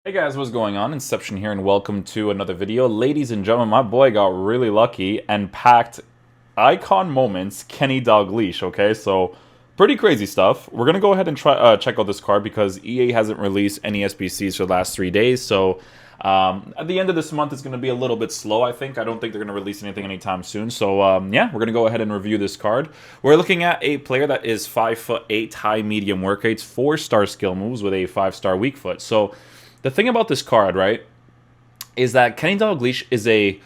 Hey guys, what's going on? Inception here, and welcome to another video. Ladies and gentlemen, my boy got really lucky and packed icon moments Kenny Dalglish, okay? So, pretty crazy stuff. We're gonna go ahead and try check out this card because EA hasn't released any SBCs for the last 3 days, so at the end of this month it's gonna be a little bit slow, I think. I don't think they're gonna release anything anytime soon, so yeah, we're gonna go ahead and review this card. We're looking at a player that is 5'8", high medium work rates, 4-star skill moves with a 5-star weak foot. So, the thing about this card, right, is that Kenny Dalglish is a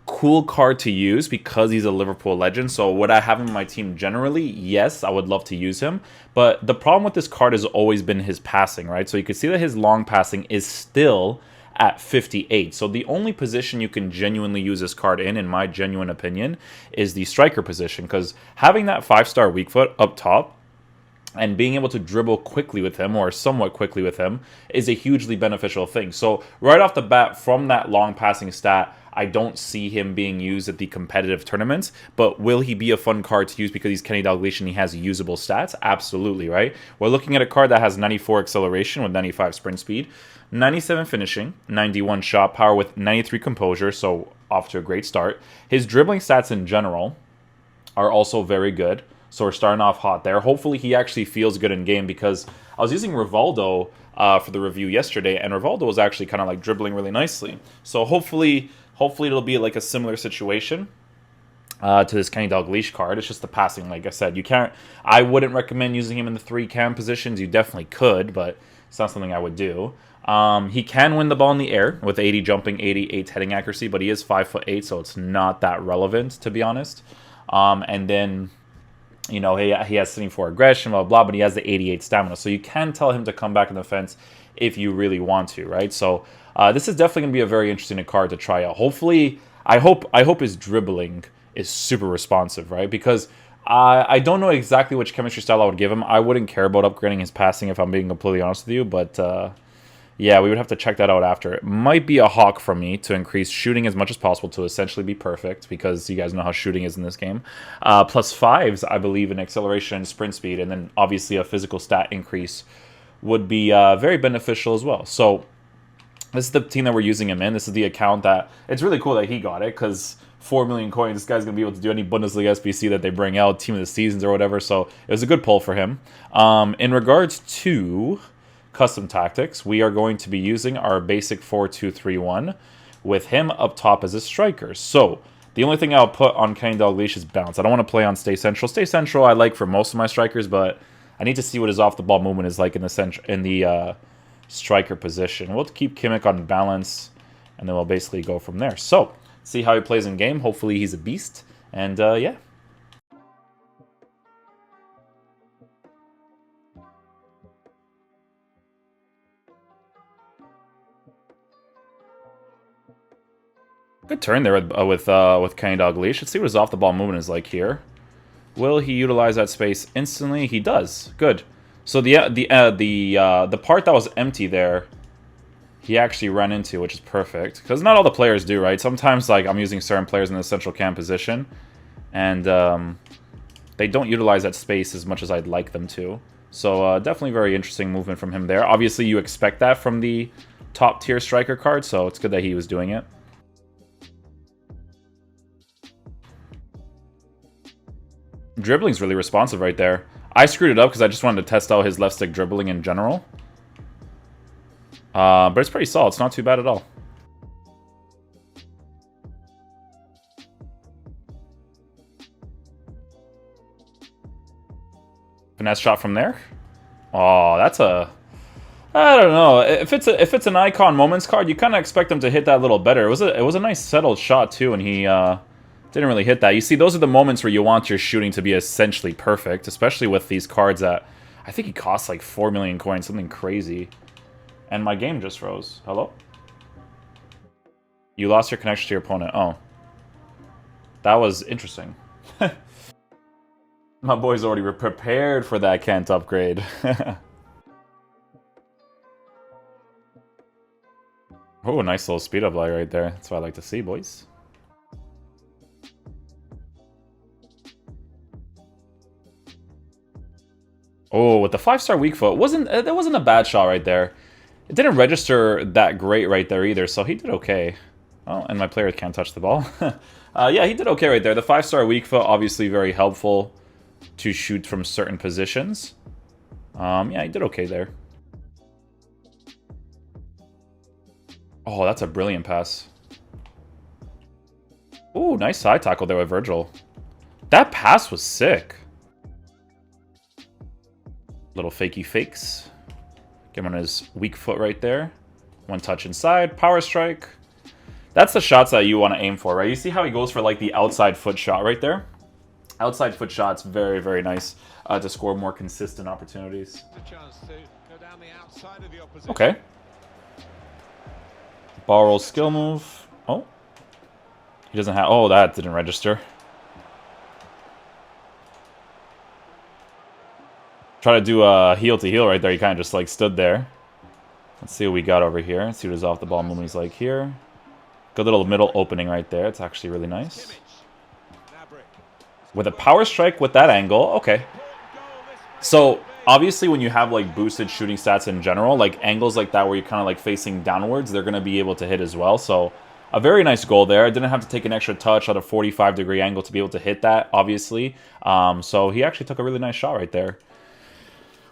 cool card to use because he's a Liverpool legend. So would I have him in my team generally? Yes, I would love to use him. But the problem with this card has always been his passing, right? So you can see that his long passing is still at 58. So the only position you can genuinely use this card in my genuine opinion, is the striker position. Because having that 5-star weak foot up top, and being able to dribble quickly with him, or somewhat quickly with him, is a hugely beneficial thing. So right off the bat, from that long passing stat, I don't see him being used at the competitive tournaments, but will he be a fun card to use because he's Kenny Dalglish and he has usable stats? Absolutely, right? We're looking at a card that has 94 acceleration with 95 sprint speed, 97 finishing, 91 shot power with 93 composure, so off to a great start. His dribbling stats in general are also very good. So we're starting off hot there. Hopefully he actually feels good in game, because I was using Rivaldo for the review yesterday, and Rivaldo was actually kind of like dribbling really nicely. So hopefully it'll be like a similar situation to this Kenny Dalglish card. It's just the passing, like I said. I wouldn't recommend using him in the 3 cam positions. You definitely could, but it's not something I would do. He can win the ball in the air with 80 jumping, 88 heading accuracy, but he is 5'8", so it's not that relevant, to be honest. And then, you know, he has 74 aggression, blah, blah, but he has the 88 stamina. So you can tell him to come back in the fence if you really want to, right? So this is definitely going to be a very interesting card to try out. Hopefully, I hope his dribbling is super responsive, right? Because I don't know exactly which chemistry style I would give him. I wouldn't care about upgrading his passing, if I'm being completely honest with you, but yeah, we would have to check that out after. It might be a hawk from me to increase shooting as much as possible to essentially be perfect, because you guys know how shooting is in this game. Plus 5s, I believe, in acceleration and sprint speed, and then obviously a physical stat increase would be very beneficial as well. So this is the team that we're using him in. This is the account that, it's really cool that he got it, because 4 million coins, this guy's going to be able to do any Bundesliga SBC that they bring out, team of the seasons or whatever, so it was a good pull for him. In regards to custom tactics, we are going to be using our basic 4-2-3-1 with him up top as a striker. So the only thing I'll put on Kenny Dalglish is bounce. I don't want to play on stay central. Stay central I like for most of my strikers, but I need to see what his off the ball movement is like in the striker position. We'll keep Kimmich on balance, and then we'll basically go from there. So see how he plays in game. Hopefully he's a beast, and yeah. Good turn there with Kenny Dalglish. Let's see what his off-the-ball movement is like here. Will he utilize that space instantly? He does. Good. So the part that was empty there, he actually ran into, which is perfect. Because not all the players do, right? Sometimes, like, I'm using certain players in the central cam position, and they don't utilize that space as much as I'd like them to. So definitely very interesting movement from him there. Obviously, you expect that from the top-tier striker card, so it's good that he was doing it. Dribbling's really responsive right there. I screwed it up because I just wanted to test out his left stick dribbling in general. But it's pretty solid. It's not too bad at all. Finesse shot from there. Oh, that's a... I don't know. If it's an icon moments card, you kind of expect him to hit that a little better. It was a nice settled shot too, and he didn't really hit that. You see, those are the moments where you want your shooting to be essentially perfect, especially with these cards that... I think he costs like 4 million coins, something crazy. And my game just froze. Hello? You lost your connection to your opponent. Oh. That was interesting. My boy's already prepared for that can't upgrade. Oh, nice little speed up lag right there. That's what I like to see, boys. Oh, with the 5-star weak foot, that wasn't a bad shot right there. It Didn't register that great right there either, so he did okay. Oh, and my player can't touch the ball. Yeah, he did okay right there. The 5-star weak foot, obviously very helpful to shoot from certain positions. Yeah, he did okay there. Oh, that's a brilliant pass. Ooh, nice side tackle there with Virgil. That pass was sick. Little fakey fakes. Get him on his weak foot right there. One touch inside, power strike. That's the shots that you want to aim for, right? You see how he goes for like the outside foot shot right there? Outside foot shot's very, very nice to score more consistent opportunities. Okay. Ball roll skill move. Oh. He doesn't have... Oh, that didn't register. Try to do a heel-to-heel right there. He kind of just like stood there. Let's see what we got over here. Let's see what his off-the-ball movement's like here. Good little middle opening right there. It's actually really nice. With a power strike with that angle. Okay. So, obviously when you have like boosted shooting stats in general, like angles like that where you're kind of like facing downwards, they're going to be able to hit as well. So, a very nice goal there. I didn't have to take an extra touch at a 45-degree angle to be able to hit that, obviously. So, he actually took a really nice shot right there.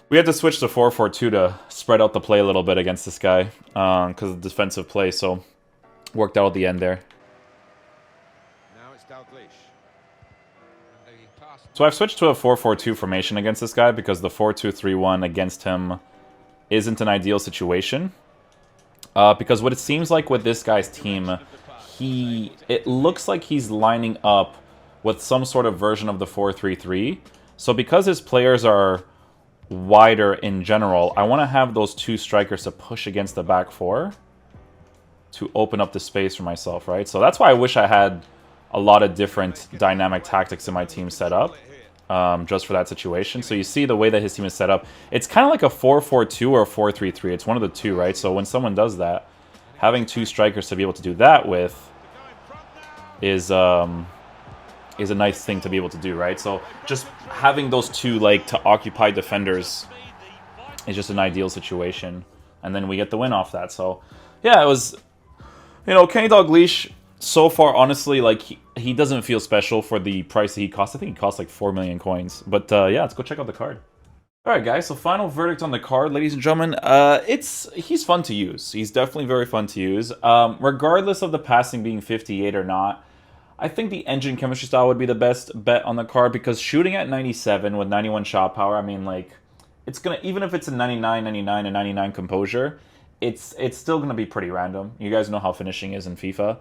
We had to switch to 4-4-2 to spread out the play a little bit against this guy because of the defensive play, so worked out at the end there. Now it's Dalglish. So I've switched to a 4-4-2 formation against this guy because the 4-2-3-1 against him isn't an ideal situation. Because what it seems like with this guy's team, it looks like he's lining up with some sort of version of the 4-3-3. So because his players are wider in general, I want to have those two strikers to push against the back four to open up the space for myself, right? So that's why I wish I had a lot of different dynamic tactics in my team set up just for that situation. So you see the way that his team is set up. It's kind of like a 4-4-2 or a 4-3-3. It's one of the two, right? So when someone does that, having two strikers to be able to do that with is a nice thing to be able to do, right? So just having those two like to occupy defenders is just an ideal situation, and then we get the win off that. So yeah, it was, you know, Kenny Dalglish so far, honestly, like he doesn't feel special for the price that he costs. I think he costs like 4 million coins. But yeah, let's go check out the card. All right, guys. So final verdict on the card, ladies and gentlemen. He's fun to use. He's definitely very fun to use. Regardless of the passing being 58 or not, I think the engine chemistry style would be the best bet on the card because shooting at 97 with 91 shot power, I mean, like, it's gonna, even if it's a 99, 99, and 99 composure, it's still gonna be pretty random. You guys know how finishing is in FIFA.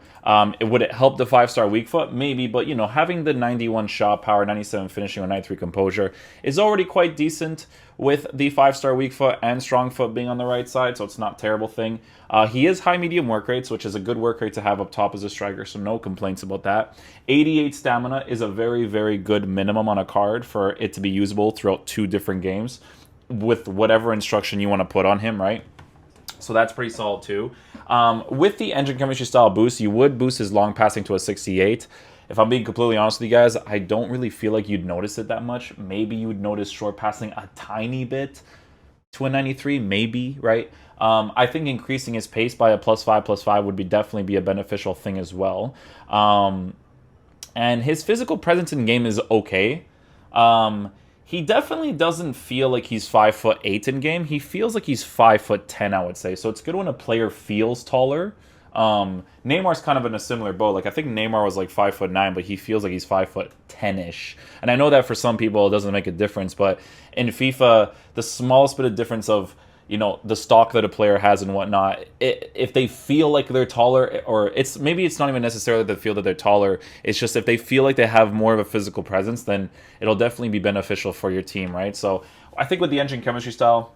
Would it help the 5-star weak foot? Maybe, but you know, having the 91 shot power, 97 finishing, or 93 composure is already quite decent with the 5-star weak foot and strong foot being on the right side, so it's not a terrible thing. He is high medium work rates, which is a good work rate to have up top as a striker, so no complaints about that. 88 stamina is a very, very good minimum on a card for it to be usable throughout 2 different games with whatever instruction you want to put on him, right? So that's pretty solid too. With the engine chemistry style boost, you would boost his long passing to a 68. If I'm being completely honest with you guys, I don't really feel like you'd notice it that much. Maybe you would notice short passing a tiny bit to a 93, maybe, right? I think increasing his pace by a +5/+5 would definitely be a beneficial thing as well. And his physical presence in game is okay. He definitely doesn't feel like he's 5'8" in game. He feels like he's 5'10", I would say. So it's good when a player feels taller. Neymar's kind of in a similar boat. Like I think Neymar was like 5'9", but he feels like he's 5'10"-ish. And I know that for some people it doesn't make a difference, but in FIFA, the smallest bit of difference of, you know, the stock that a player has and whatnot, if they feel like they're taller, or maybe it's not even necessarily the feel that they're taller, it's just if they feel like they have more of a physical presence, then it'll definitely be beneficial for your team, right? So I think with the engine chemistry style,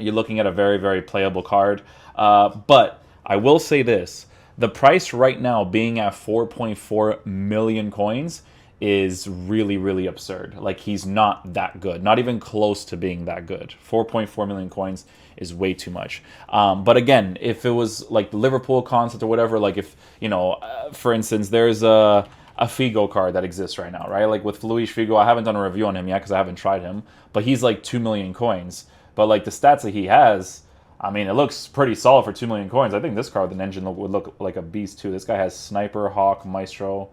you're looking at a very, very playable card. But I will say this, the price right now being at 4.4 million coins is really, really absurd. Like, he's not that good. Not even close to being that good. 4.4 million coins is way too much. But again, if it was like the Liverpool concept or whatever, like if, you know, for instance, there's a Figo card that exists right now, right? Like with Luis Figo, I haven't done a review on him yet because I haven't tried him, but he's like 2 million coins. But like the stats that he has, I mean, it looks pretty solid for 2 million coins. I think this card with an engine would look like a beast too. This guy has Sniper, Hawk, Maestro.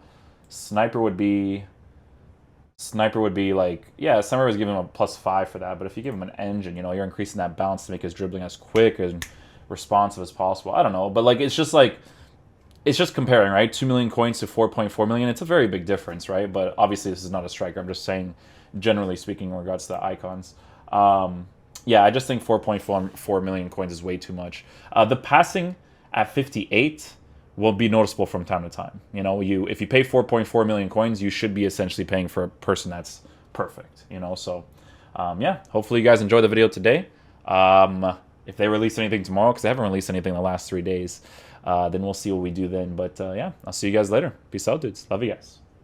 Sniper would be like, yeah, Sniper was giving him a +5 for that, but if you give him an engine, you know, you're increasing that bounce to make his dribbling as quick and responsive as possible. I don't know, but like it's just comparing, right? 2 million coins to 4.4 million. It's a very big difference, right? But obviously this is not a striker. I'm just saying, generally speaking, in regards to the icons. Yeah, I just think 4.4 million coins is way too much. The passing at 58 will be noticeable from time to time. You know, if you pay 4.4 million coins, you should be essentially paying for a person that's perfect. You know, so yeah. Hopefully you guys enjoyed the video today. If they release anything tomorrow, because they haven't released anything in the last 3 days, then we'll see what we do then. But yeah, I'll see you guys later. Peace out, dudes. Love you guys.